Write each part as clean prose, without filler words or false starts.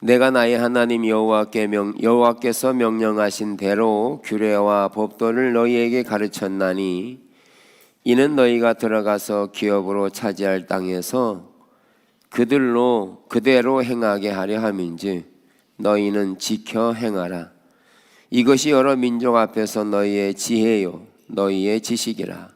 내가 나의 하나님 여호와께서 명령하신 대로 규례와 법도를 너희에게 가르쳤나니 이는 너희가 들어가서 기업으로 차지할 땅에서 그대로 행하게 하려 함인지 너희는 지켜 행하라. 이것이 여러 민족 앞에서 너희의 지혜요 너희의 지식이라.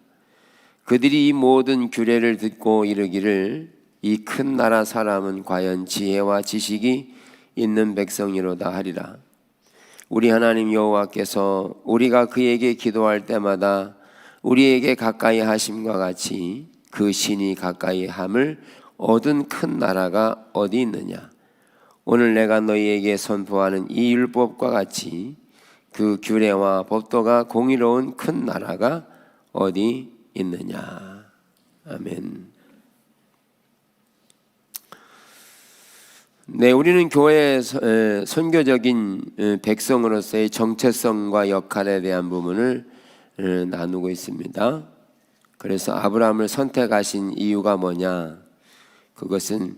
그들이 이 모든 규례를 듣고 이르기를 이 큰 나라 사람은 과연 지혜와 지식이 있는 백성이로다 하리라. 우리 하나님 여호와께서 우리가 그에게 기도할 때마다 우리에게 가까이 하심과 같이 그 신이 가까이 함을 얻은 큰 나라가 어디 있느냐. 오늘 내가 너희에게 선포하는 이 율법과 같이 그 규례와 법도가 공의로운 큰 나라가 어디 있느냐. 아멘. 네, 우리는 교회의 선교적인 백성으로서의 정체성과 역할에 대한 부분을 나누고 있습니다. 그래서 아브라함을 선택하신 이유가 뭐냐? 그것은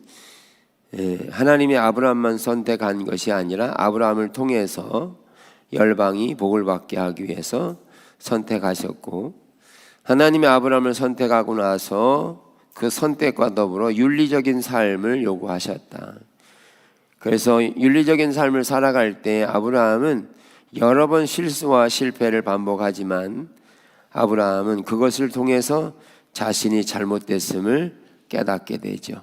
하나님이 아브라함만 선택한 것이 아니라 아브라함을 통해서 열방이 복을 받게 하기 위해서 선택하셨고, 하나님이 아브라함을 선택하고 나서 그 선택과 더불어 윤리적인 삶을 요구하셨다. 그래서 윤리적인 삶을 살아갈 때 아브라함은 여러 번 실수와 실패를 반복하지만 아브라함은 그것을 통해서 자신이 잘못됐음을 깨닫게 되죠.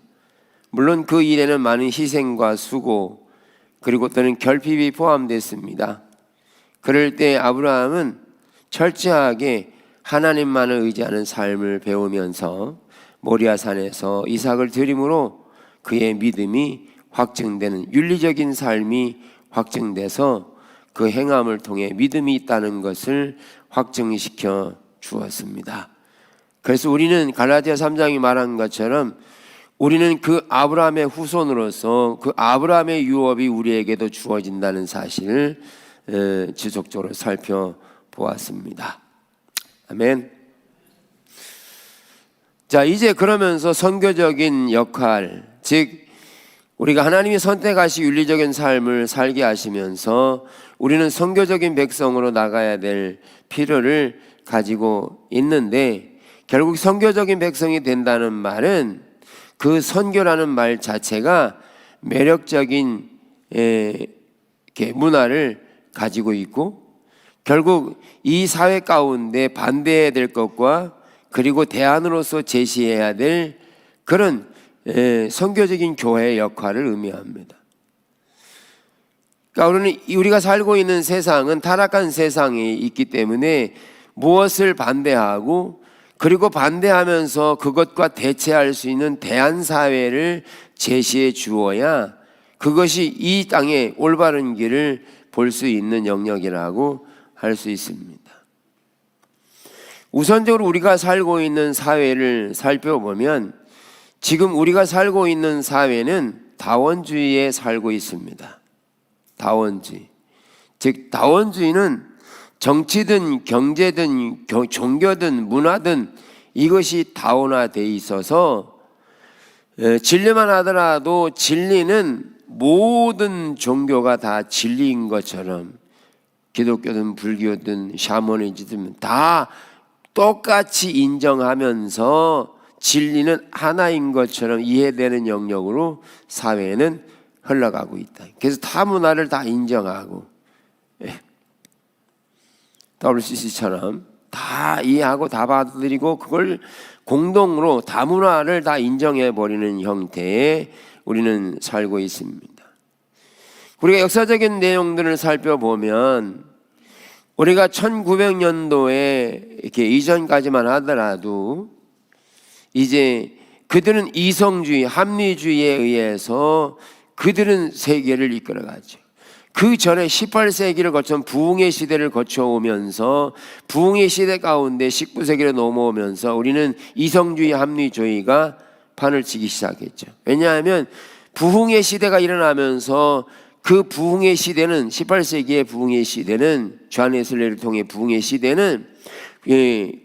물론 그 일에는 많은 희생과 수고 그리고 또는 결핍이 포함됐습니다. 그럴 때 아브라함은 철저하게 하나님만을 의지하는 삶을 배우면서 모리아산에서 이삭을 드림으로 그의 믿음이 확증되는 윤리적인 삶이 확증돼서 그 행함을 통해 믿음이 있다는 것을 확증시켜 주었습니다. 그래서 우리는 갈라디아 3장이 말한 것처럼 우리는 그 아브라함의 후손으로서 그 아브라함의 유업이 우리에게도 주어진다는 사실을 지속적으로 살펴보았습니다. 아멘. 자, 이제 그러면서 선교적인 역할, 즉 우리가 하나님이 선택하신 윤리적인 삶을 살게 하시면서 우리는 선교적인 백성으로 나가야 될 필요를 가지고 있는데, 결국 선교적인 백성이 된다는 말은 그 선교라는 말 자체가 매력적인 문화를 가지고 있고, 결국 이 사회 가운데 반대해야 될 것과 그리고 대안으로서 제시해야 될 그런 선교적인 교회의 역할을 의미합니다. 그러니까 우리가 살고 있는 세상은 타락한 세상이 있기 때문에 무엇을 반대하고 그리고 반대하면서 그것과 대체할 수 있는 대안사회를 제시해 주어야 그것이 이 땅의 올바른 길을 볼 수 있는 영역이라고 할 수 있습니다. 우선적으로 우리가 살고 있는 사회를 살펴보면 지금 우리가 살고 있는 사회는 다원주의에 살고 있습니다. 다원주의. 즉 다원주의는 정치든 경제든 종교든 문화든 이것이 다원화되어 있어서 진리만 하더라도 진리는 모든 종교가 다 진리인 것처럼, 기독교든 불교든 샤머니즘든 다 똑같이 인정하면서 진리는 하나인 것처럼 이해되는 영역으로 사회는 흘러가고 있다. 그래서 타 문화를 다 인정하고 WCC처럼 다 이해하고 다 받아들이고 그걸 공동으로 다문화를 다 인정해버리는 형태에 우리는 살고 있습니다. 우리가 역사적인 내용들을 살펴보면 우리가 1900년도에 이렇게 이전까지만 하더라도 이제 그들은 이성주의, 합리주의에 의해서 그들은 세계를 이끌어가죠. 그 전에 18세기를 거쳐 부흥의 시대를 거쳐오면서 부흥의 시대 가운데 19세기로 넘어오면서 우리는 이성주의, 합리주의가 판을 치기 시작했죠. 왜냐하면 부흥의 시대가 일어나면서 그 부흥의 시대는 18세기의 부흥의 시대는 존 웨슬리를 통해 부흥의 시대는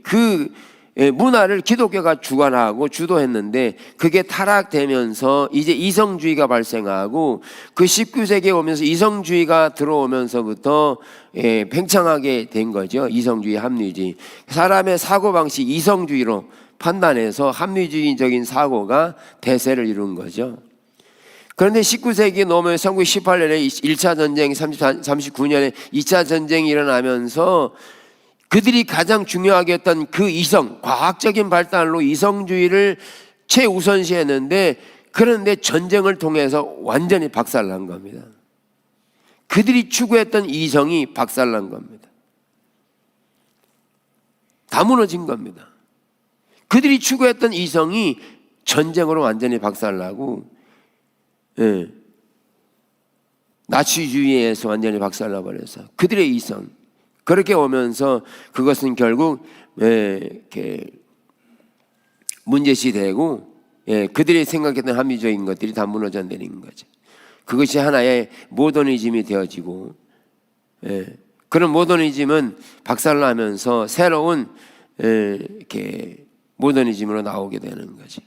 그 문화를 기독교가 주관하고 주도했는데 그게 타락되면서 이제 이성주의가 발생하고 그 19세기에 오면서 이성주의가 들어오면서부터 팽창하게 된 거죠. 이성주의, 합리주의. 사람의 사고방식 이성주의로 판단해서 합리주의적인 사고가 대세를 이룬 거죠. 그런데 19세기 넘어 1918년에 1차 전쟁, 39년에 2차 전쟁이 일어나면서 그들이 가장 중요하게 했던 그 이성, 과학적인 발달로 이성주의를 최우선시했는데 그런데 전쟁을 통해서 완전히 박살난 겁니다. 그들이 추구했던 이성이 박살난 겁니다. 다 무너진 겁니다. 그들이 추구했던 이성이 전쟁으로 완전히 박살나고 나치주의에서 완전히 박살나버려서 그들의 이성 그렇게 오면서 그것은 결국 이렇게 문제시되고 그들이 생각했던 합리적인 것들이 다 무너져 내린 거죠. 그것이 하나의 모더니즘이 되어지고 그런 모더니즘은 박살나면서 새로운 이렇게 모더니즘으로 나오게 되는 거죠.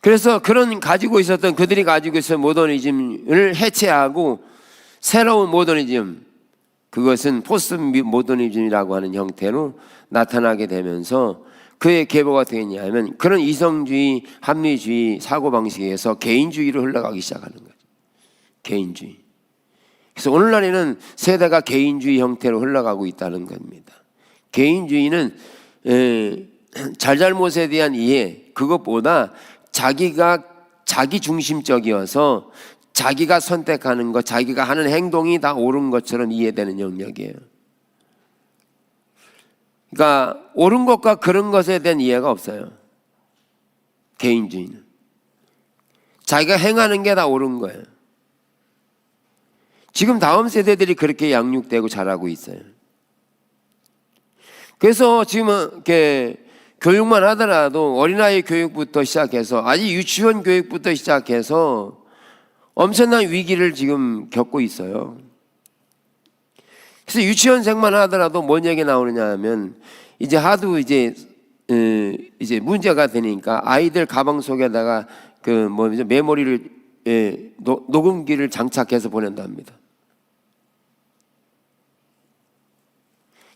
그래서 그들이 가지고 있었던 모더니즘을 해체하고 새로운 모더니즘, 그것은 포스트 모더니즘이라고 하는 형태로 나타나게 되면서 그의 계보가 되었냐면 그런 이성주의, 합리주의 사고방식에서 개인주의로 흘러가기 시작하는 거죠. 개인주의. 그래서 오늘날에는 세대가 개인주의 형태로 흘러가고 있다는 겁니다. 개인주의는 잘잘못에 대한 이해, 그것보다 자기가 자기 중심적이어서 자기가 선택하는 것, 자기가 하는 행동이 다 옳은 것처럼 이해되는 영역이에요. 그러니까 옳은 것과 그런 것에 대한 이해가 없어요. 개인주의는 자기가 행하는 게 다 옳은 거예요. 지금 다음 세대들이 그렇게 양육되고 자라고 있어요. 그래서 지금은 이렇게 교육만 하더라도 어린아이 교육부터 시작해서 아직 유치원 교육부터 시작해서 엄청난 위기를 지금 겪고 있어요. 그래서 유치원생만 하더라도 뭔 얘기 나오느냐 하면 이제 하도 이제 문제가 되니까 아이들 가방 속에다가 메모리를 녹음기를 장착해서 보낸답니다.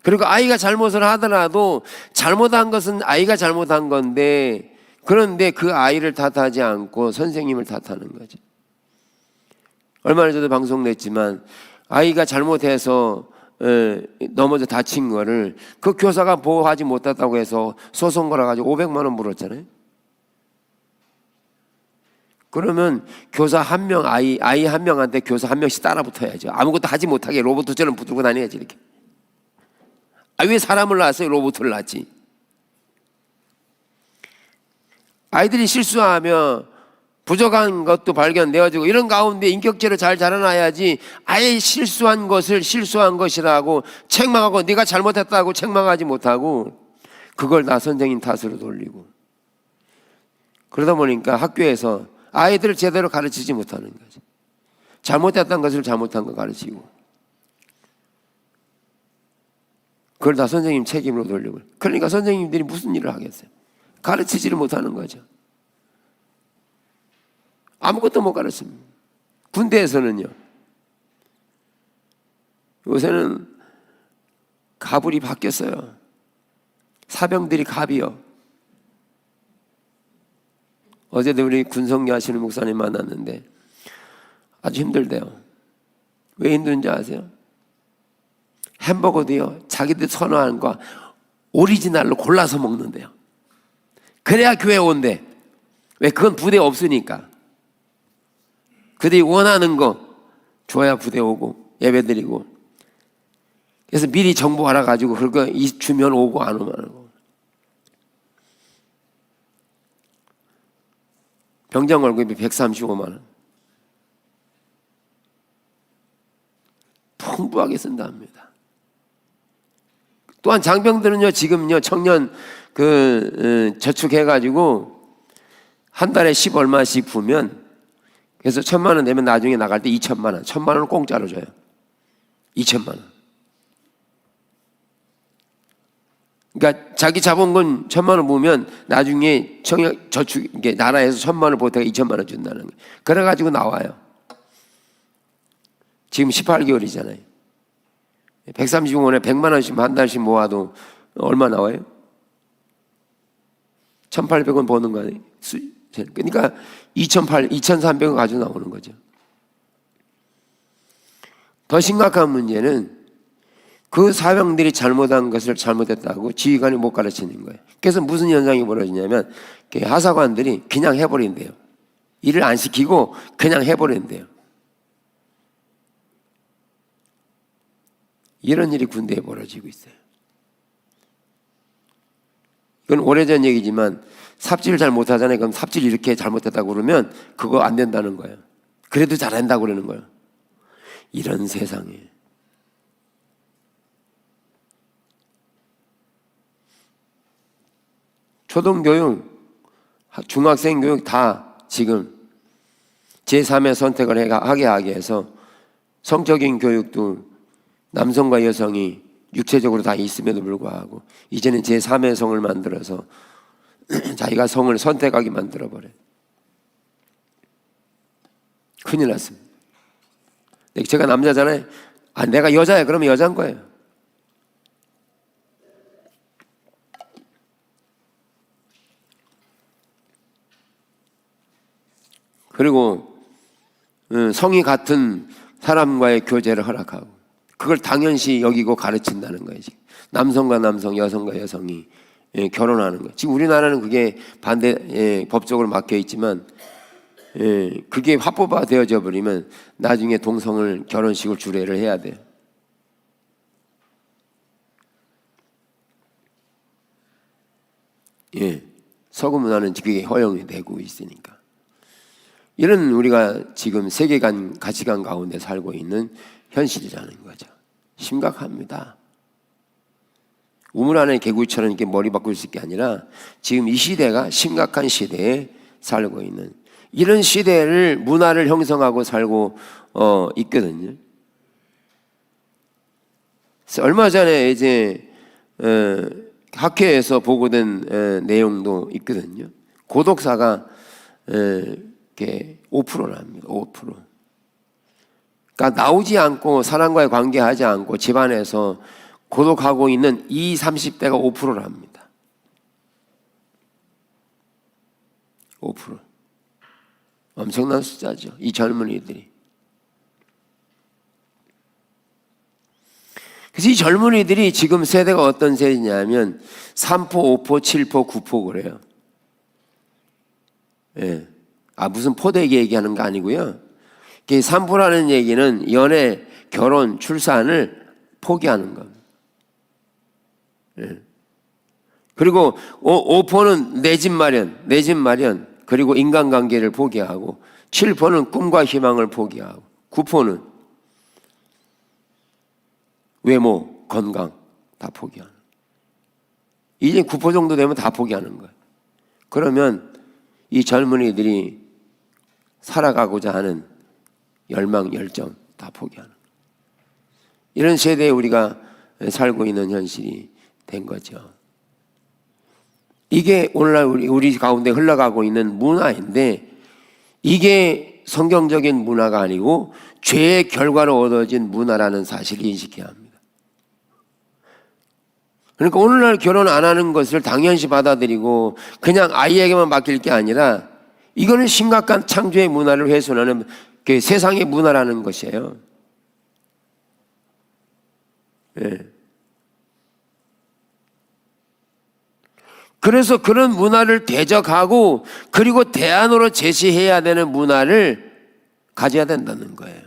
그리고 아이가 잘못을 하더라도 잘못한 것은 아이가 잘못한 건데 그런데 그 아이를 탓하지 않고 선생님을 탓하는 거죠. 얼마 전에도 방송 냈지만 아이가 잘못해서 넘어져 다친 거를 그 교사가 보호하지 못했다고 해서 소송 걸어가지고 500만 원 물었잖아요. 그러면 교사 한 명, 아이 한 명한테 교사 한 명씩 따라 붙어야죠. 아무것도 하지 못하게 로봇처럼 붙들고 다녀야지 이렇게. 왜 사람을 낳았어요? 로봇을 낳지. 아이들이 실수하며 부족한 것도 발견되어지고 이런 가운데 인격체로 잘 자라나야지 아예 실수한 것을 실수한 것이라고 책망하고 네가 잘못했다고 책망하지 못하고 그걸 다 선생님 탓으로 돌리고 그러다 보니까 학교에서 아이들을 제대로 가르치지 못하는 거죠. 잘못했던 것을 잘못한 거 가르치고 그걸 다 선생님 책임으로 돌리고 그러니까 선생님들이 무슨 일을 하겠어요? 가르치지를 못하는 거죠. 아무것도 못 가르칩니다. 군대에서는요. 요새는 가불이 바뀌었어요. 사병들이 갑이요. 어제도 우리 군성교 하시는 목사님 만났는데 아주 힘들대요. 왜 힘든지 아세요? 햄버거도요 자기들 선호하는 거 오리지널로 골라서 먹는데요. 그래야 교회 온대. 왜? 그건 부대에 없으니까. 그들이 원하는 거 줘야 부대 오고 예배 드리고. 그래서 미리 정보 알아가지고 그거 주면 오고 안 오면 안 오고. 병장 월급이 135만 원. 풍부하게 쓴다 합니다. 또한 장병들은요 지금요 청년 저축해가지고 한 달에 10 얼마씩 부면 그래서 1,000만 원 내면 나중에 나갈 때 2,000만 원, 1,000만 원을 공짜로 줘요. 2,000만 원. 그러니까 자기 자본금 1,000만 원 모으면 나중에 저축 이게 나라에서 1,000만 원 보태가 2,000만 원 준다는 거예요. 그래가지고 나와요. 지금 18개월이잖아요. 135원에 100만 원씩 한 달씩 모아도 얼마 나와요? 1,800원 버는 거 아니에요? 그러니까 2,300원 가지고 나오는 거죠. 더 심각한 문제는 그 사병들이 잘못한 것을 잘못했다고 지휘관이 못 가르치는 거예요. 그래서 무슨 현상이 벌어지냐면 하사관들이 그냥 해버린대요. 일을 안 시키고 그냥 해버린대요. 이런 일이 군대에 벌어지고 있어요. 이건 오래전 얘기지만 삽질을 잘 못하잖아요. 그럼 삽질 이렇게 잘못했다고 그러면 그거 안 된다는 거예요. 그래도 잘한다고 그러는 거예요. 이런 세상에. 초등교육, 중학생 교육 다 지금 제3의 선택을 하게 해서 성적인 교육도 남성과 여성이 육체적으로 다 있음에도 불구하고 이제는 제3의 성을 만들어서 자기가 성을 선택하게 만들어버려요. 큰일 났습니다. 제가 남자잖아요. 내가 여자야. 그러면 여자인 거예요. 그리고 성이 같은 사람과의 교제를 허락하고 그걸 당연시 여기고 가르친다는 거예요. 남성과 남성, 여성과 여성이 결혼하는 거예요. 지금 우리나라는 그게 법적으로 막혀 있지만 그게 합법화 되어져 버리면 나중에 동성을 결혼식을 주례를 해야 돼요. 서구 문화는 그게 허용이 되고 있으니까. 이런 우리가 지금 세계관, 가치관 가운데 살고 있는 현실이라는 거죠. 심각합니다. 우물 안에 개구리처럼 이렇게 머리 바꿀 수 있게 아니라 지금 이 시대가 심각한 시대에 살고 있는 이런 시대를 문화를 형성하고 살고 있거든요. 얼마 전에 이제 학회에서 보고된 내용도 있거든요. 고독사가 이렇게 5%랍니다. 5%. 그러니까 나오지 않고 사람과의 관계하지 않고 집안에서 고독하고 있는 20, 30대가 5%랍니다. 5%. 엄청난 숫자죠. 이 젊은이들이. 그래서 이 젊은이들이 지금 세대가 어떤 세대냐면 3포, 5포, 7포, 9포 그래요. 예. 무슨 포대기 얘기하는 거 아니고요. 3포라는 얘기는 연애, 결혼, 출산을 포기하는 겁니다. 예. 그리고 5포는 내 집 마련, 그리고 인간관계를 포기하고 7포는 꿈과 희망을 포기하고 9포는 외모, 건강 다 포기하는. 이제 9포 정도 되면 다 포기하는 거예요. 그러면 이 젊은이들이 살아가고자 하는 열망, 열정 다 포기하는 거예요. 이런 세대에 우리가 살고 있는 현실이 된 거죠. 이게 오늘날 우리 가운데 흘러가고 있는 문화인데 이게 성경적인 문화가 아니고 죄의 결과로 얻어진 문화라는 사실을 인식해야 합니다. 그러니까 오늘날 결혼 안 하는 것을 당연시 받아들이고 그냥 아이에게만 맡길 게 아니라 이거는 심각한 창조의 문화를 훼손하는 그 세상의 문화라는 것이에요. 네. 그래서 그런 문화를 대적하고 그리고 대안으로 제시해야 되는 문화를 가져야 된다는 거예요.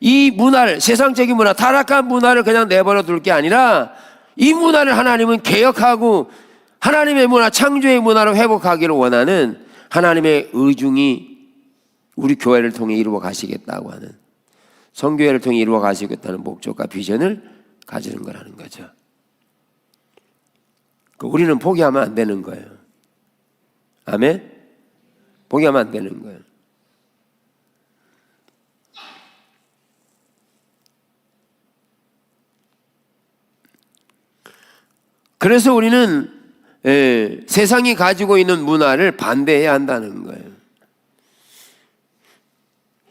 이 문화를, 세상적인 문화, 타락한 문화를 그냥 내버려 둘 게 아니라 이 문화를 하나님은 개혁하고 하나님의 문화, 창조의 문화로 회복하기를 원하는 하나님의 의중이 우리 교회를 통해 이루어 가시겠다고 하는, 성교회를 통해 이루어 가시겠다는 목적과 비전을 가지는 거라는 거죠. 우리는 포기하면 안 되는 거예요. 아멘? 포기하면 안 되는 거예요. 그래서 우리는 세상이 가지고 있는 문화를 반대해야 한다는 거예요.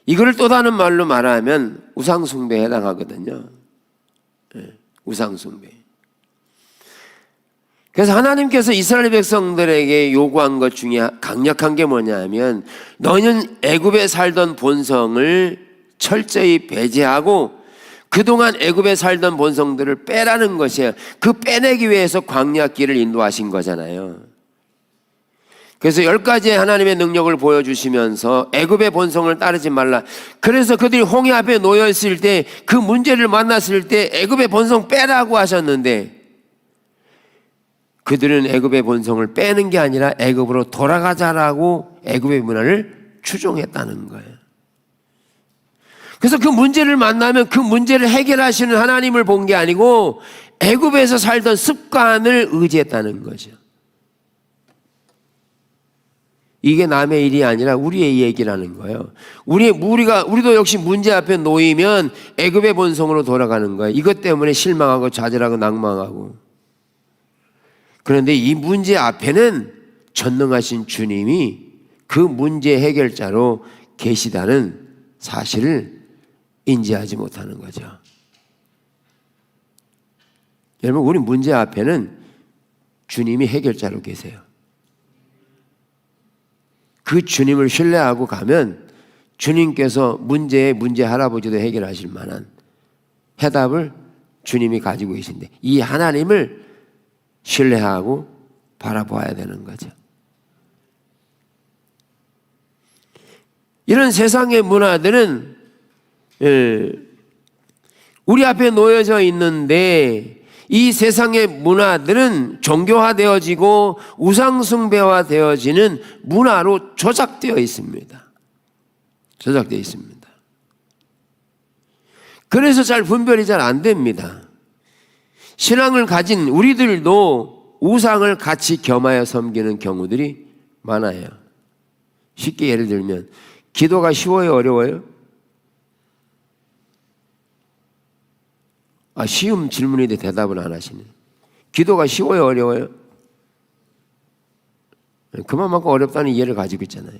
이거를 또 다른 말로 말하면 우상숭배에 해당하거든요. 우상숭배. 그래서 하나님께서 이스라엘 백성들에게 요구한 것 중에 강력한 게 뭐냐면 너희는 애굽에 살던 본성을 철저히 배제하고 그동안 애굽에 살던 본성들을 빼라는 것이에요. 그 빼내기 위해서 광야길을 인도하신 거잖아요. 그래서 10가지의 하나님의 능력을 보여주시면서 애굽의 본성을 따르지 말라. 그래서 그들이 홍해 앞에 놓여 있을 때 그 문제를 만났을 때 애굽의 본성 빼라고 하셨는데 그들은 애굽의 본성을 빼는 게 아니라 애굽으로 돌아가자라고 애굽의 문화를 추종했다는 거예요. 그래서 그 문제를 만나면 그 문제를 해결하시는 하나님을 본 게 아니고 애굽에서 살던 습관을 의지했다는 거죠. 이게 남의 일이 아니라 우리의 얘기라는 거예요. 우리도 역시 문제 앞에 놓이면 애굽의 본성으로 돌아가는 거예요. 이것 때문에 실망하고 좌절하고 낭망하고. 그런데 이 문제 앞에는 전능하신 주님이 그 문제 해결자로 계시다는 사실을 인지하지 못하는 거죠. 여러분, 우리 문제 앞에는 주님이 해결자로 계세요. 그 주님을 신뢰하고 가면 주님께서 문제 할아버지도 해결하실 만한 해답을 주님이 가지고 계신데 이 하나님을 신뢰하고 바라보아야 되는 거죠. 이런 세상의 문화들은 우리 앞에 놓여져 있는데 이 세상의 문화들은 종교화되어지고 우상숭배화되어지는 문화로 조작되어 있습니다. 조작되어 있습니다. 그래서 잘 분별이 잘 안 됩니다. 신앙을 가진 우리들도 우상을 같이 겸하여 섬기는 경우들이 많아요. 쉽게 예를 들면 기도가 쉬워요, 어려워요? 쉬운 질문인데 대답을 안 하시네. 기도가 쉬워요, 어려워요? 그만큼 어렵다는 이해를 가지고 있잖아요.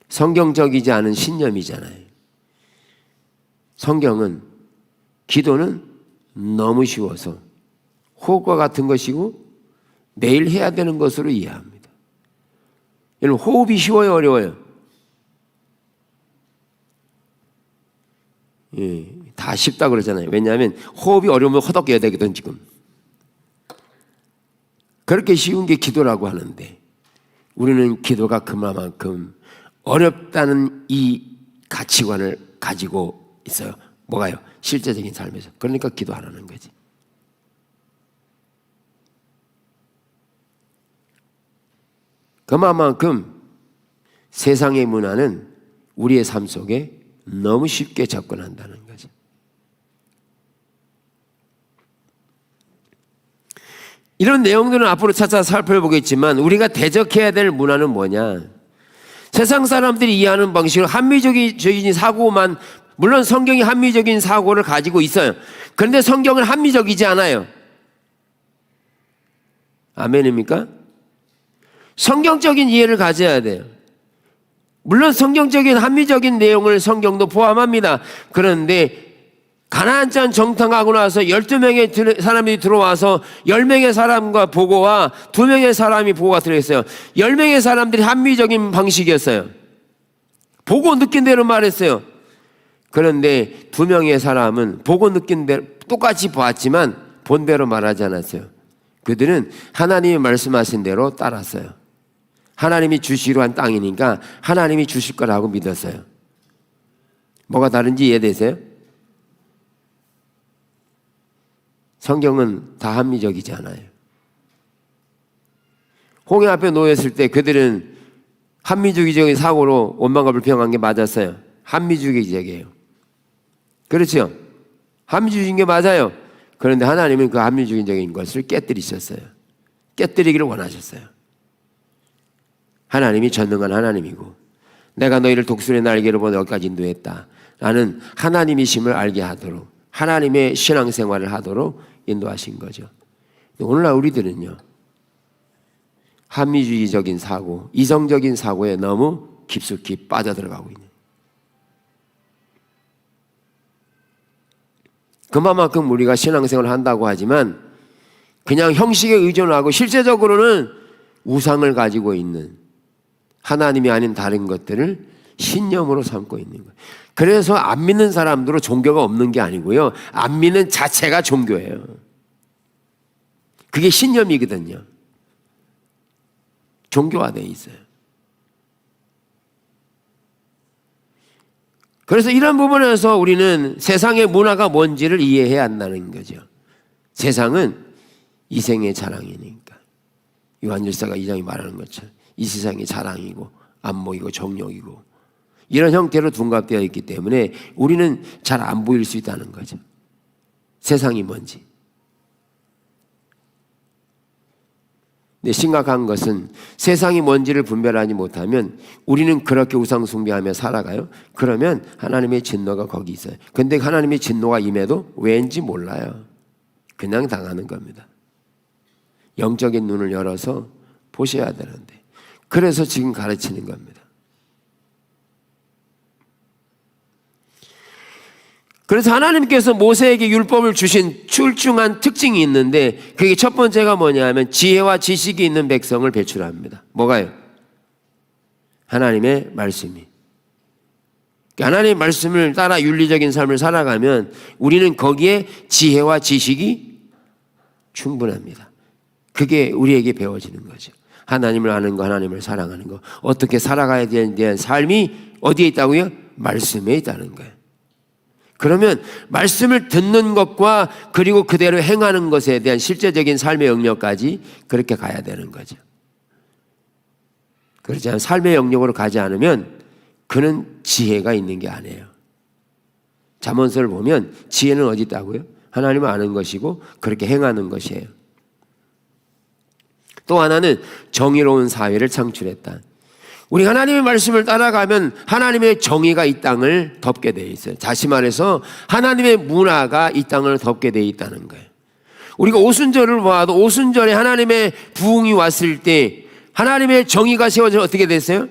성경적이지 않은 신념이잖아요. 성경은 기도는 너무 쉬워서 호흡과 같은 것이고 매일 해야 되는 것으로 이해합니다. 여러분, 호흡이 쉬워요, 어려워요? 다 쉽다 그러잖아요. 왜냐하면 호흡이 어려우면 허덕여야 되거든 지금. 그렇게 쉬운 게 기도라고 하는데 우리는 기도가 그만큼 어렵다는 이 가치관을 가지고 있어요. 뭐가요? 실제적인 삶에서. 그러니까 기도 안 하는 거지. 그만큼 세상의 문화는 우리의 삶 속에 너무 쉽게 접근한다는 거죠. 이런 내용들은 앞으로 차차 살펴보겠지만 우리가 대적해야 될 문화는 뭐냐? 세상 사람들이 이해하는 방식으로 합리적인 사고만, 물론 성경이 합리적인 사고를 가지고 있어요. 그런데 성경은 합리적이지 않아요. 아멘입니까? 성경적인 이해를 가져야 돼요. 물론 성경적인 합리적인 내용을 성경도 포함합니다. 그런데 가나안 땅 정탐하고 나서 12명의 사람이 들어와서 10명의 사람과 보고와 2명의 사람이 보고가 들어있어요. 10명의 사람들이 합리적인 방식이었어요. 보고 느낀 대로 말했어요. 그런데 2명의 사람은 보고 느낀 대로 똑같이 보았지만 본 대로 말하지 않았어요. 그들은 하나님이 말씀하신 대로 따랐어요. 하나님이 주시기로 한 땅이니까 하나님이 주실 거라고 믿었어요. 뭐가 다른지 이해되세요? 성경은 다 합리적이지 않아요. 홍해 앞에 놓였을 때 그들은 합리주의적인 사고로 원망과 불평한 게 맞았어요. 합리주의적이에요. 그렇죠? 합리주의적인 게 맞아요. 그런데 하나님은 그 합리주의적인 것을 깨뜨리셨어요. 깨뜨리기를 원하셨어요. 하나님이 전능한 하나님이고 내가 너희를 독수리의 날개로 보내 여기까지 인도했다 라는 하나님이심을 알게 하도록 하나님의 신앙생활을 하도록 인도하신 거죠. 오늘날 우리들은요, 합리주의적인 사고, 이성적인 사고에 너무 깊숙이 빠져들어가고 있는, 그만큼 우리가 신앙생활을 한다고 하지만 그냥 형식에 의존하고 실제적으로는 우상을 가지고 있는, 하나님이 아닌 다른 것들을 신념으로 삼고 있는 거예요. 그래서 안 믿는 사람들은 종교가 없는 게 아니고요, 안 믿는 자체가 종교예요. 그게 신념이거든요. 종교화되어 있어요. 그래서 이런 부분에서 우리는 세상의 문화가 뭔지를 이해해야 한다는 거죠. 세상은 이생의 자랑이니까. 요한일서가 2장이 말하는 것처럼 이 세상의 자랑이고 안목이고 정욕이고 이런 형태로 둔갑되어 있기 때문에 우리는 잘 안 보일 수 있다는 거죠. 세상이 뭔지. 근데 심각한 것은 세상이 뭔지를 분별하지 못하면 우리는 그렇게 우상 숭배하며 살아가요. 그러면 하나님의 진노가 거기 있어요. 근데 하나님의 진노가 임해도 왠지 몰라요. 그냥 당하는 겁니다. 영적인 눈을 열어서 보셔야 되는데, 그래서 지금 가르치는 겁니다. 그래서 하나님께서 모세에게 율법을 주신 출중한 특징이 있는데, 그게 첫 번째가 뭐냐면 지혜와 지식이 있는 백성을 배출합니다. 뭐가요? 하나님의 말씀이. 하나님의 말씀을 따라 윤리적인 삶을 살아가면 우리는 거기에 지혜와 지식이 충분합니다. 그게 우리에게 배워지는 거죠. 하나님을 아는 거, 하나님을 사랑하는 거, 어떻게 살아가야 되는 대한 삶이 어디에 있다고요? 말씀에 있다는 거예요. 그러면 말씀을 듣는 것과 그리고 그대로 행하는 것에 대한 실제적인 삶의 영역까지 그렇게 가야 되는 거죠. 그렇지 않으면 삶의 영역으로 가지 않으면 그는 지혜가 있는 게 아니에요. 잠언서를 보면 지혜는 어디 있다고요? 하나님을 아는 것이고 그렇게 행하는 것이에요. 또 하나는 정의로운 사회를 창출했다. 우리 하나님의 말씀을 따라가면 하나님의 정의가 이 땅을 덮게 되어 있어요. 다시 말해서 하나님의 문화가 이 땅을 덮게 되어 있다는 거예요. 우리가 오순절을 봐도 오순절에 하나님의 부흥이 왔을 때 하나님의 정의가 세워져 어떻게 됐어요?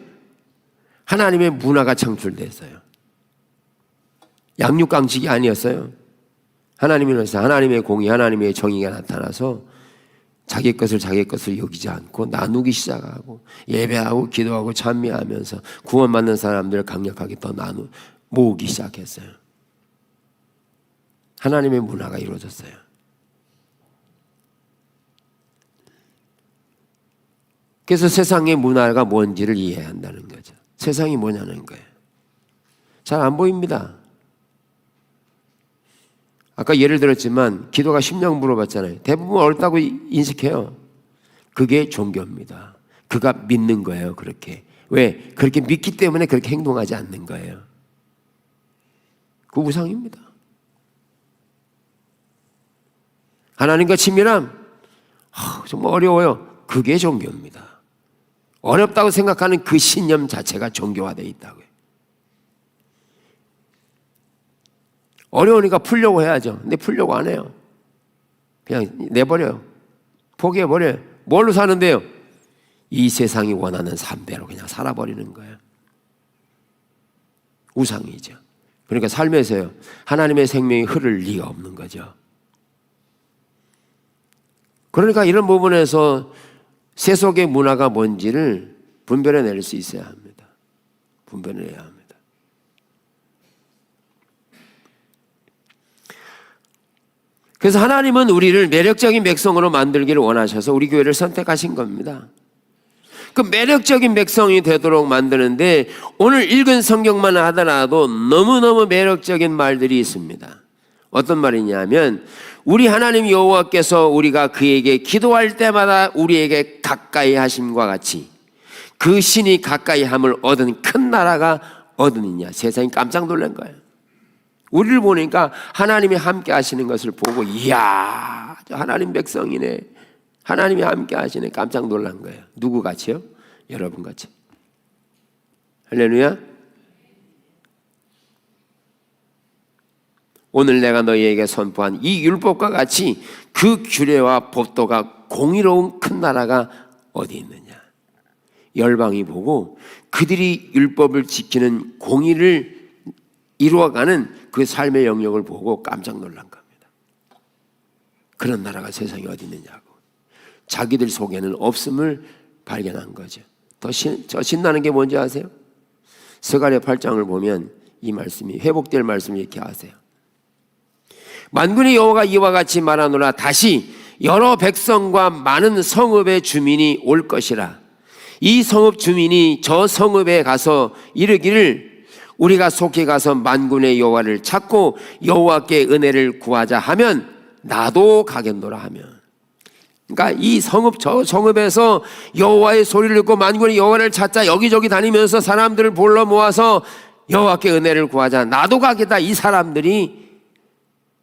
하나님의 문화가 창출됐어요. 양육강식이 아니었어요. 하나님의 공의, 하나님의 정의가 나타나서 자기 것을 여기지 않고 나누기 시작하고 예배하고 기도하고 찬미하면서 구원받는 사람들을 강력하게 더 모으기 시작했어요. 하나님의 문화가 이루어졌어요. 그래서 세상의 문화가 뭔지를 이해해야 한다는 거죠. 세상이 뭐냐는 거예요. 잘 안 보입니다. 아까 예를 들었지만 기도가 심령 물어봤잖아요. 대부분 옳다고 인식해요. 그게 종교입니다. 그가 믿는 거예요. 그렇게. 왜? 그렇게 믿기 때문에 그렇게 행동하지 않는 거예요. 그 우상입니다. 하나님과 친밀함, 정말 어려워요. 그게 종교입니다. 어렵다고 생각하는 그 신념 자체가 종교화되어 있다고요. 어려우니까 풀려고 해야죠. 근데 풀려고 안 해요. 그냥 내버려요. 포기해버려요. 뭘로 사는데요? 이 세상이 원하는 삶대로 그냥 살아버리는 거예요. 우상이죠. 그러니까 삶에서요, 하나님의 생명이 흐를 리가 없는 거죠. 그러니까 이런 부분에서 세속의 문화가 뭔지를 분별해낼 수 있어야 합니다. 분별해야 합니다. 그래서 하나님은 우리를 매력적인 백성으로 만들기를 원하셔서 우리 교회를 선택하신 겁니다. 그 매력적인 백성이 되도록 만드는데 오늘 읽은 성경만 하더라도 너무너무 매력적인 말들이 있습니다. 어떤 말이냐면 우리 하나님 여호와께서 우리가 그에게 기도할 때마다 우리에게 가까이 하심과 같이 그 신이 가까이 함을 얻은 큰 나라가 어디느냐. 세상이 깜짝 놀란 거예요. 우리를 보니까 하나님이 함께 하시는 것을 보고 이야, 하나님 백성이네, 하나님이 함께 하시네, 깜짝 놀란 거예요. 누구 같이요? 여러분 같이. 할렐루야. 오늘 내가 너희에게 선포한 이 율법과 같이 그 규례와 법도가 공의로운 큰 나라가 어디 있느냐. 열방이 보고 그들이 율법을 지키는 공의를 이루어가는 그 삶의 영역을 보고 깜짝 놀란 겁니다. 그런 나라가 세상에 어디 있느냐고. 자기들 속에는 없음을 발견한 거죠. 더 신나는 게 뭔지 아세요? 스가랴 8장을 보면 이 말씀이 회복될 말씀을 이렇게 하세요. 만군의 여호와가 이와 같이 말하노라. 다시 여러 백성과 많은 성읍의 주민이 올 것이라. 이 성읍 주민이 저 성읍에 가서 이르기를 우리가 속히 가서 만군의 여호와를 찾고 여호와께 은혜를 구하자 하면 나도 가겠노라 하면. 그러니까 이 성읍 저 성읍에서 여호와의 소리를 듣고 만군의 여호와를 찾자 여기저기 다니면서 사람들을 불러 모아서 여호와께 은혜를 구하자 나도 가겠다. 이 사람들이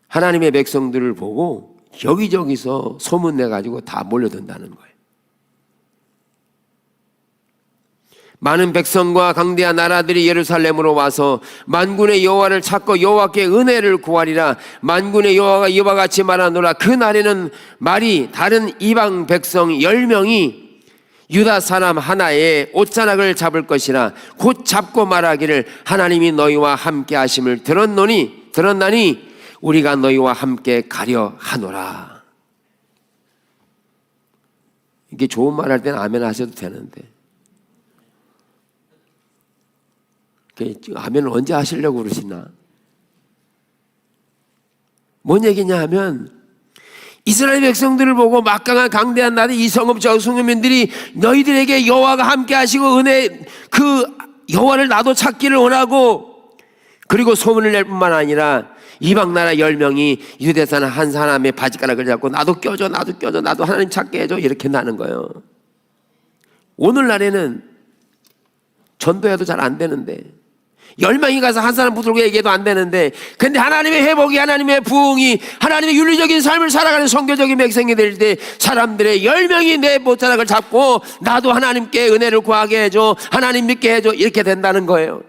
하나님의 백성들을 보고 여기저기서 소문내가지고 다 몰려든다는 거예요. 많은 백성과 강대한 나라들이 예루살렘으로 와서 만군의 여호와를 찾고 여호와께 은혜를 구하리라. 만군의 여호와가 이와 같이 말하노라. 그 날에는 말이 다른 이방 백성 10명이 유다 사람 하나의 옷자락을 잡을 것이라. 곧 잡고 말하기를 하나님이 너희와 함께 하심을 들었나니 우리가 너희와 함께 가려 하노라. 이게 좋은 말 할 때는 아멘 하셔도 되는데 아멘을 언제 하시려고 그러시나? 뭔 얘기냐 하면 이스라엘 백성들을 보고 막강한 강대한 나라 이 성읍 저 성읍민들이 너희들에게 여호와가 함께 하시고 은혜 그 여호와를 나도 찾기를 원하고 그리고 소문을 낼 뿐만 아니라 이방 나라 10명이 유대산 한 사람의 바지가락을 잡고 나도 껴줘 나도 하나님 찾게 해줘 이렇게 나는 거예요. 오늘날에는 전도해도 잘 안 되는데 10명이 가서 한 사람 붙들고 얘기해도 안 되는데 근데 하나님의 회복이 하나님의 부흥이 하나님의 윤리적인 삶을 살아가는 성교적인 백성이 될 때 사람들의 10명이 내 못자락을 잡고 나도 하나님께 은혜를 구하게 해줘 하나님 믿게 해줘 이렇게 된다는 거예요.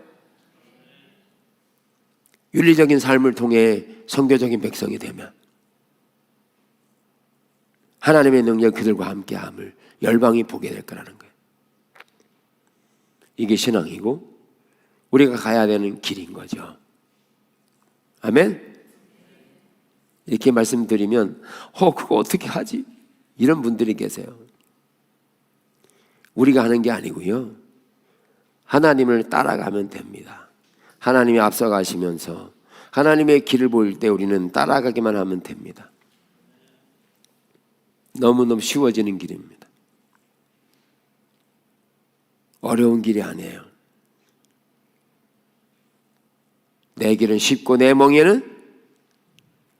윤리적인 삶을 통해 성교적인 백성이 되면 하나님의 능력 그들과 함께함을 열방이 보게 될 거라는 거예요. 이게 신앙이고 우리가 가야 되는 길인 거죠. 아멘? 이렇게 말씀드리면 그거 어떻게 하지? 이런 분들이 계세요. 우리가 하는 게 아니고요. 하나님을 따라가면 됩니다. 하나님이 앞서가시면서 하나님의 길을 보일 때 우리는 따라가기만 하면 됩니다. 너무너무 쉬워지는 길입니다. 어려운 길이 아니에요. 내 길은 쉽고 내 멍에는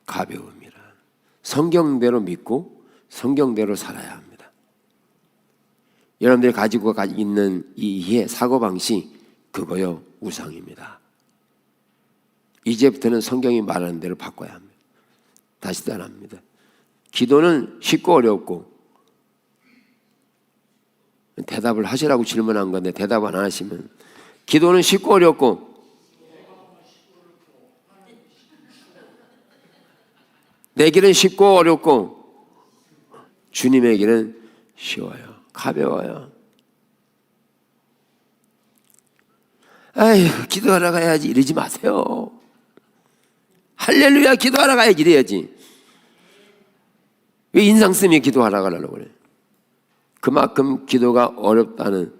가벼움이라. 성경대로 믿고 성경대로 살아야 합니다. 여러분들이 가지고 있는 이 이해 사고방식 그거요 우상입니다. 이제부터는 성경이 말하는 대로 바꿔야 합니다. 다시 따라합니다. 기도는 쉽고 어렵고 대답을 하시라고 질문한 건데 대답 안 하시면 기도는 쉽고 어렵고 내 길은 쉽고 어렵고 주님의 길은 쉬워요. 가벼워요. 아유 기도하러 가야지 이러지 마세요. 할렐루야 기도하러 가야지 이래야지. 왜 인상 쓰며 기도하러 가려고 그래? 그만큼 기도가 어렵다는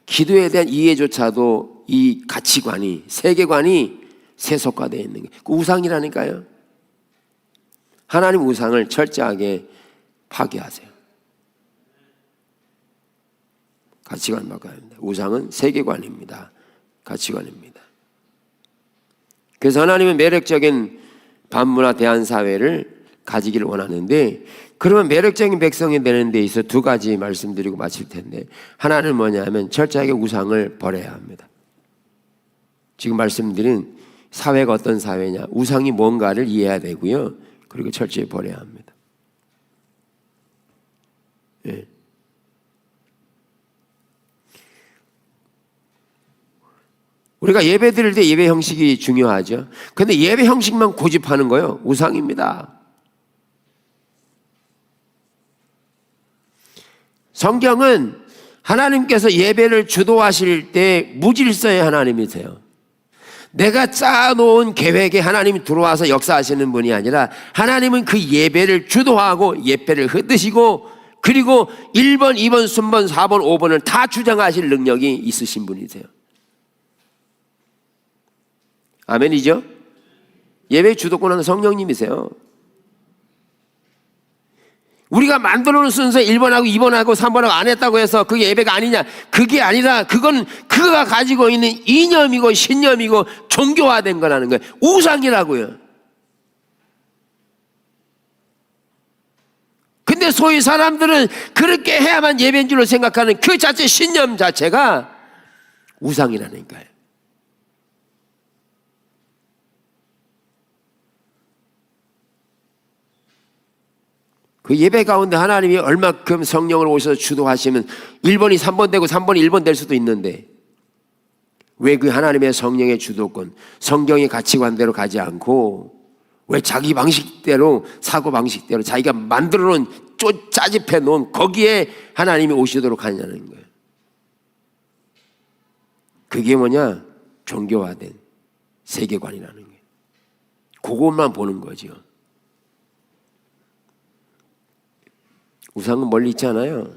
기도에 대한 이해조차도 이 가치관이 세계관이 세속화되어 있는 게 그 우상이라니까요. 하나님 우상을 철저하게 파괴하세요. 가치관 바꿔야 합니다. 우상은 세계관입니다. 가치관입니다. 그래서 하나님은 매력적인 반문화 대한사회를 가지기를 원하는데 그러면 매력적인 백성이 되는 데 있어 두 가지 말씀드리고 마칠 텐데 하나는 뭐냐면 철저하게 우상을 버려야 합니다. 지금 말씀드린 사회가 어떤 사회냐 우상이 뭔가를 이해해야 되고요. 그리고 철저히 버려야 합니다. 예. 우리가 예배 드릴 때 예배 형식이 중요하죠. 근데 예배 형식만 고집하는 거예요. 우상입니다. 성경은 하나님께서 예배를 주도하실 때 무질서의 하나님이세요. 내가 짜놓은 계획에 하나님이 들어와서 역사하시는 분이 아니라 하나님은 그 예배를 주도하고 예배를 흩으시고 그리고 1번, 2번, 3번, 4번, 5번을 다 주장하실 능력이 있으신 분이세요. 아멘이죠? 예배 주도권은 성령님이세요. 우리가 만들어 놓은 순서 1번하고 2번하고 3번하고 안 했다고 해서 그게 예배가 아니냐? 그게 아니라 그건 그가 가지고 있는 이념이고 신념이고 종교화된 거라는 거예요. 우상이라고요. 근데 소위 사람들은 그렇게 해야만 예배인 줄로 생각하는 그 자체 신념 자체가 우상이라는 거예요. 그 예배 가운데 하나님이 얼마큼 성령을 오셔서 주도하시면 1번이 3번 되고 3번이 1번 될 수도 있는데 왜 그 하나님의 성령의 주도권, 성경의 가치관대로 가지 않고 왜 자기 방식대로, 사고 방식대로 자기가 만들어 놓은 짜집해 놓은 거기에 하나님이 오시도록 하냐는 거예요. 그게 뭐냐? 종교화된 세계관이라는 거예요. 그것만 보는 거죠. 우상은 멀리 있잖아요.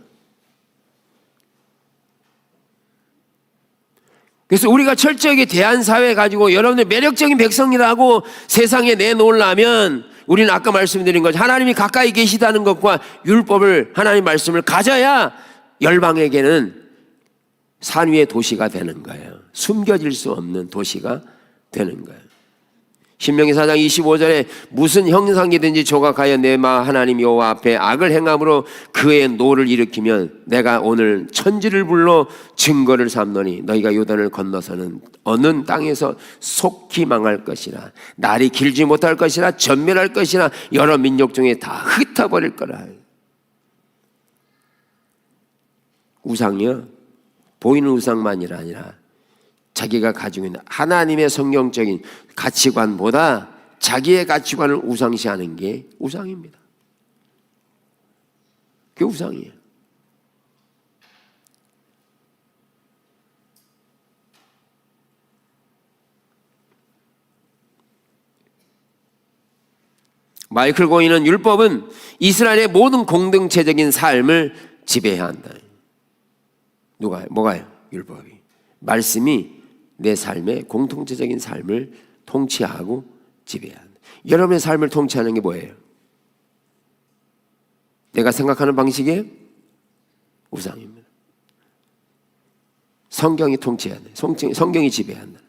그래서 우리가 철저하게 대한사회 가지고 여러분들 매력적인 백성이라고 세상에 내놓으려면 우리는 아까 말씀드린 것 하나님이 가까이 계시다는 것과 율법을 하나님 말씀을 가져야 열방에게는 산 위의 도시가 되는 거예요. 숨겨질 수 없는 도시가 되는 거예요. 신명기 4장 25절에 무슨 형상이든지 조각하여 내 마 하나님 여호와 앞에 악을 행함으로 그의 노를 일으키면 내가 오늘 천지를 불러 증거를 삼노니 너희가 요단을 건너서는 어느 땅에서 속히 망할 것이라 날이 길지 못할 것이라 전멸할 것이라 여러 민족 중에 다 흩어버릴 거라. 우상이요? 보이는 우상만이 아니라 자기가 가지고 있는 하나님의 성경적인 가치관보다 자기의 가치관을 우상시하는 게 우상입니다. 그게 우상이에요. 마이클 고인은 율법은 이스라엘의 모든 공동체적인 삶을 지배해야 한다. 뭐가요? 율법이. 말씀이 내 삶의 공통체적인 삶을 통치하고 지배한다. 여러분의 삶을 통치하는 게 뭐예요? 내가 생각하는 방식이에요? 우상입니다. 성경이 통치해야 돼. 성경이 지배한다.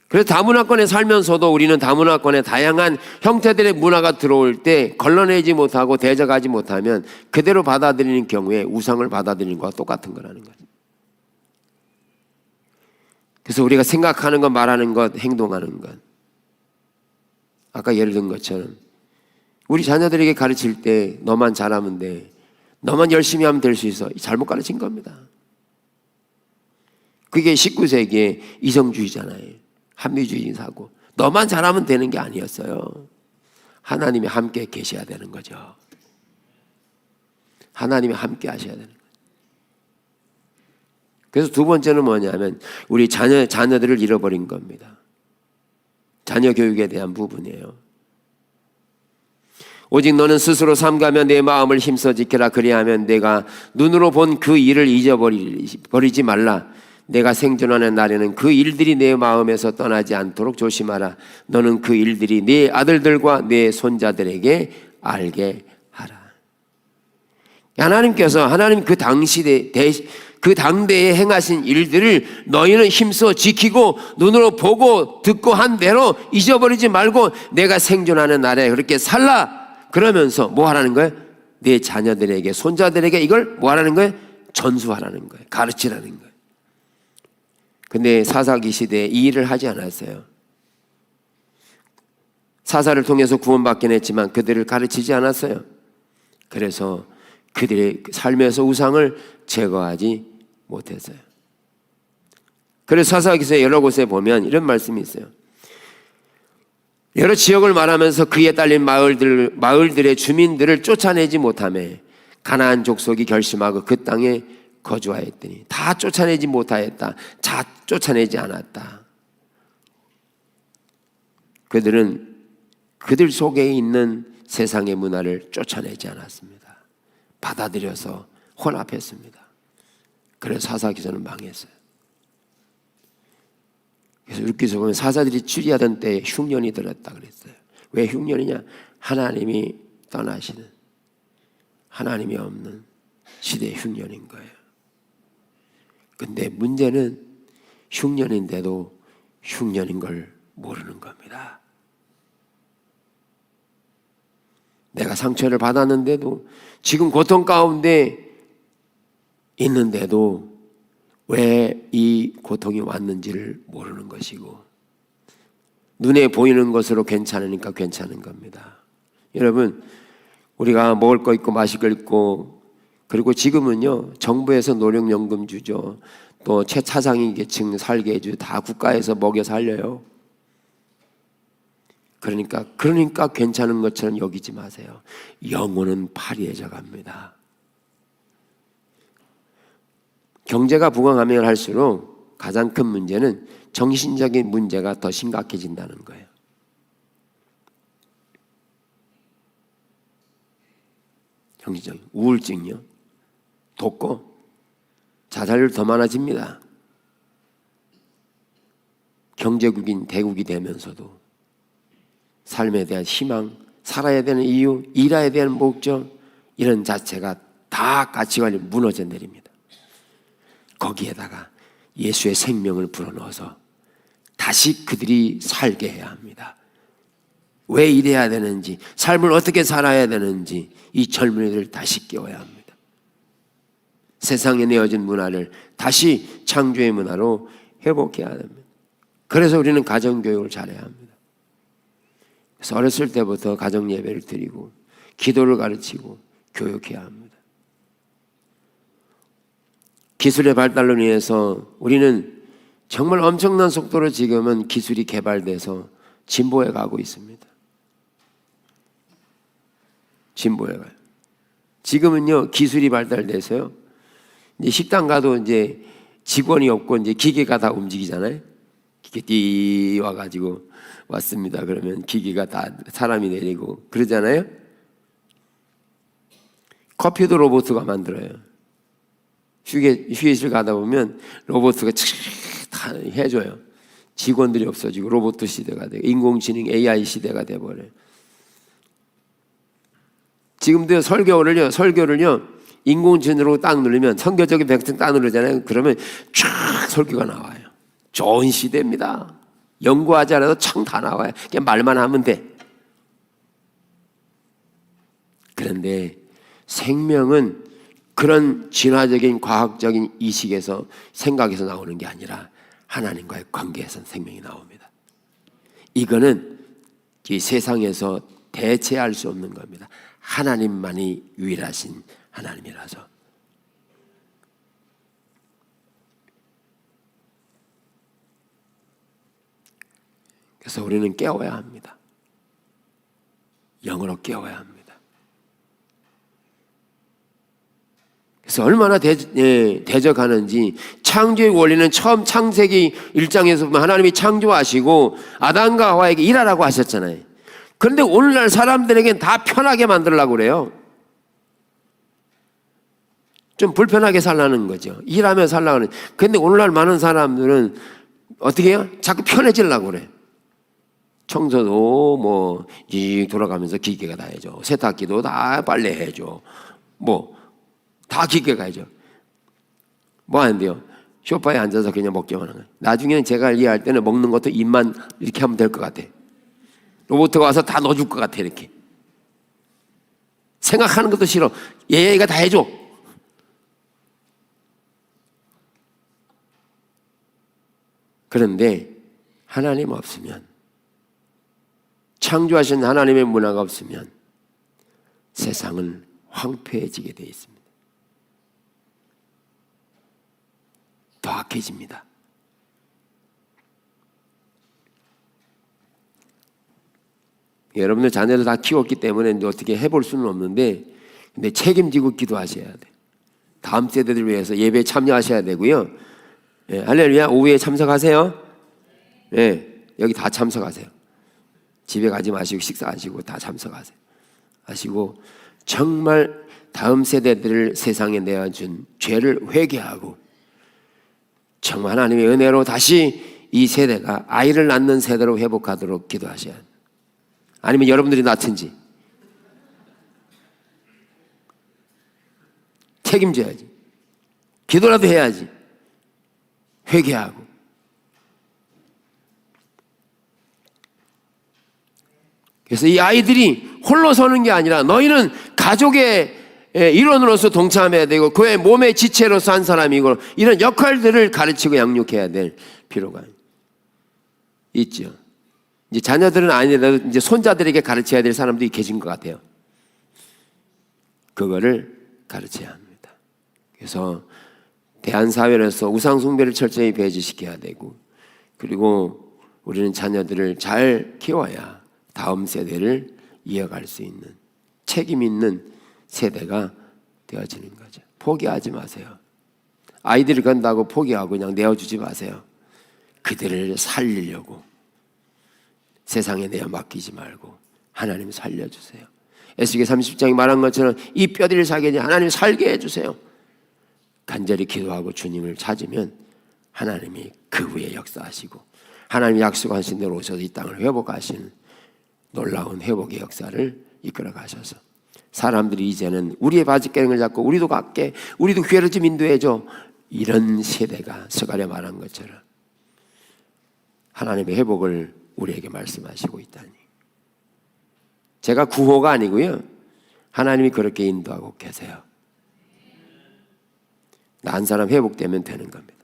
그래서 다문화권에 살면서도 우리는 다문화권의 다양한 형태들의 문화가 들어올 때 걸러내지 못하고 대적하지 못하면 그대로 받아들이는 경우에 우상을 받아들이는 것과 똑같은 거라는 거죠. 그래서 우리가 생각하는 것, 말하는 것, 행동하는 것, 아까 예를 든 것처럼 우리 자녀들에게 가르칠 때 너만 잘하면 돼, 너만 열심히 하면 될 수 있어, 잘못 가르친 겁니다. 그게 19세기의 이성주의잖아요. 합리주의 사고. 너만 잘하면 되는 게 아니었어요. 하나님이 함께 계셔야 되는 거죠. 하나님이 함께 하셔야 되는 거죠. 그래서 두 번째는 뭐냐면 우리 자녀들을 잃어버린 겁니다. 자녀 교육에 대한 부분이에요. 오직 너는 스스로 삼가며 내 마음을 힘써 지켜라. 그리하면 내가 눈으로 본 그 일을 잊어버리지 말라. 내가 생존하는 날에는 그 일들이 내 마음에서 떠나지 않도록 조심하라. 너는 그 일들이 네 아들들과 네 손자들에게 알게 하라. 하나님 그 당대에 행하신 일들을 너희는 힘써 지키고 눈으로 보고 듣고 한 대로 잊어버리지 말고 내가 생존하는 날에 그렇게 살라. 그러면서 뭐 하라는 거예요? 네 자녀들에게, 손자들에게 이걸 뭐 하라는 거예요? 전수하라는 거예요. 가르치라는 거예요. 근데 사사기 시대에 이 일을 하지 않았어요. 사사를 통해서 구원받긴 했지만 그들을 가르치지 않았어요. 그래서 그들의 삶에서 우상을 제거하지 못했어요. 그래서 사사기서 여러 곳에 보면 이런 말씀이 있어요. 여러 지역을 말하면서 그에 딸린 마을들의 주민들을 쫓아내지 못하며 가나안 족속이 결심하고 그 땅에 거주하였더니 다 쫓아내지 못하였다. 다 쫓아내지 않았다. 그들은 그들 속에 있는 세상의 문화를 쫓아내지 않았습니다. 받아들여서 혼합했습니다. 그래서 사사기서는 망했어요. 그래서 룻기서 보면 사사들이 추리하던 때에 흉년이 들었다 그랬어요. 왜 흉년이냐? 하나님이 떠나시는, 하나님이 없는 시대의 흉년인 거예요. 근데 문제는 흉년인데도 흉년인 걸 모르는 겁니다. 내가 상처를 받았는데도, 지금 고통 가운데 있는데도 왜 이 고통이 왔는지를 모르는 것이고, 눈에 보이는 것으로 괜찮으니까 괜찮은 겁니다. 여러분, 우리가 먹을 거 있고 마실 거 있고, 그리고 지금은요 정부에서 노령연금 주죠. 또 최차상위 계층 살게 해주죠. 다 국가에서 먹여 살려요. 그러니까 괜찮은 것처럼 여기지 마세요. 영혼은 파리해져 갑니다. 경제가 부강하면 할수록 가장 큰 문제는 정신적인 문제가 더 심각해진다는 거예요. 정신적인 우울증이요, 독고, 자살률 더 많아집니다. 경제국인 대국이 되면서도 삶에 대한 희망, 살아야 되는 이유, 일해야 되는 목적, 이런 자체가 다 가치관이 무너져 내립니다. 거기에다가 예수의 생명을 불어넣어서 다시 그들이 살게 해야 합니다. 왜 이래야 되는지, 삶을 어떻게 살아야 되는지 이 젊은이들을 다시 깨워야 합니다. 세상에 내어진 문화를 다시 창조의 문화로 회복해야 합니다. 그래서 우리는 가정교육을 잘해야 합니다. 그래서 어렸을 때부터 가정예배를 드리고 기도를 가르치고 교육해야 합니다. 기술의 발달로 인해서 우리는 정말 엄청난 속도로 지금은 기술이 개발돼서 진보해 가고 있습니다. 진보해 가요. 지금은요 기술이 발달돼서요 이제 식당 가도 이제 직원이 없고 이제 기계가 다 움직이잖아요. 기계 띠 와가지고 왔습니다. 그러면 기계가 다 사람이 내리고 그러잖아요. 커피도 로봇가 만들어요. 휴게실 가다 보면 로봇가 다 해줘요. 직원들이 없어지고 로봇 시대가 돼요. 인공지능 AI 시대가 돼버려요. 지금도 설교를요 인공지능으로 딱 누르면, 선교적인 백성 딱 누르잖아요. 그러면 쫙 설교가 나와요. 좋은 시대입니다. 연구하지 않아도 참 다 나와요. 그냥 말만 하면 돼. 그런데 생명은 그런 진화적인 과학적인 이식에서, 생각에서 나오는 게 아니라 하나님과의 관계에서 생명이 나옵니다. 이거는 이 세상에서 대체할 수 없는 겁니다. 하나님만이 유일하신 하나님이라서. 그래서 우리는 깨워야 합니다. 영으로 깨워야 합니다. 그래서 얼마나 대적하는지. 창조의 원리는 처음 창세기 1장에서 보면 하나님이 창조하시고 아담과 하와에게 일하라고 하셨잖아요. 그런데 오늘날 사람들에겐 다 편하게 만들려고 그래요. 좀 불편하게 살라는 거죠. 일하며 살라고 그래요. 그런데 오늘날 많은 사람들은 어떻게 해요? 자꾸 편해지려고 그래. 청소도 뭐 돌아가면서 기계가 다 해줘. 세탁기도 다 빨래 해줘. 다 기계가 해줘. 뭐 하는데요? 소파에 앉아서 그냥 먹기만 하는 거예요. 나중에는 제가 이해할 때는 먹는 것도 입만 이렇게 하면 될 것 같아. 로봇가 와서 다 넣어줄 것 같아. 이렇게 생각하는 것도 싫어. 얘가 다 해줘. 그런데 하나님 없으면, 창조하신 하나님의 문화가 없으면 세상은 황폐해지게 되어 있습니다. 더 악해집니다. 여러분들 자녀를 다 키웠기 때문에 어떻게 해볼 수는 없는데, 근데 책임지고 기도하셔야 돼요. 다음 세대들을 위해서 예배에 참여하셔야 되고요. 예, 할렐루야. 오후에 참석하세요. 예, 여기 다 참석하세요. 집에 가지 마시고 식사하시고 다 참석하세요. 하시고 정말 다음 세대들을 세상에 내어준 죄를 회개하고 정말 하나님의 은혜로 다시 이 세대가 아이를 낳는 세대로 회복하도록 기도하셔야 돼요. 아니면 여러분들이 낳든지 책임져야지. 기도라도 해야지. 회개하고. 그래서 이 아이들이 홀로 서는 게 아니라 너희는 가족의 일원으로서 동참해야 되고 그의 몸의 지체로서 한 사람이고 이런 역할들을 가르치고 양육해야 될 필요가 있죠. 이제 자녀들은 아니더라도 이제 손자들에게 가르쳐야 될 사람들이 계신 것 같아요. 그거를 가르쳐야 합니다. 그래서 대한사회로서 우상숭배를 철저히 배제시켜야 되고, 그리고 우리는 자녀들을 잘 키워야 다음 세대를 이어갈 수 있는 책임 있는 세대가 되어지는 거죠. 포기하지 마세요. 아이들이 간다고 포기하고 그냥 내어주지 마세요. 그들을 살리려고 세상에 내어 맡기지 말고 하나님 살려주세요. 에스겔 30장이 말한 것처럼 이 뼈들을 살게 하나님 살게 해주세요. 간절히 기도하고 주님을 찾으면 하나님이 그 후에 역사하시고 하나님이 약속하신 대로 오셔서 이 땅을 회복하시는 놀라운 회복의 역사를 이끌어 가셔서 사람들이 이제는 우리의 바지가랑을 잡고 우리도 갈게, 우리도 교회를 좀 인도해줘, 이런 세대가 서가랴 말한 것처럼 하나님의 회복을 우리에게 말씀하시고 있다니, 제가 구호가 아니고요, 하나님이 그렇게 인도하고 계세요. 나 한 사람 회복되면 되는 겁니다.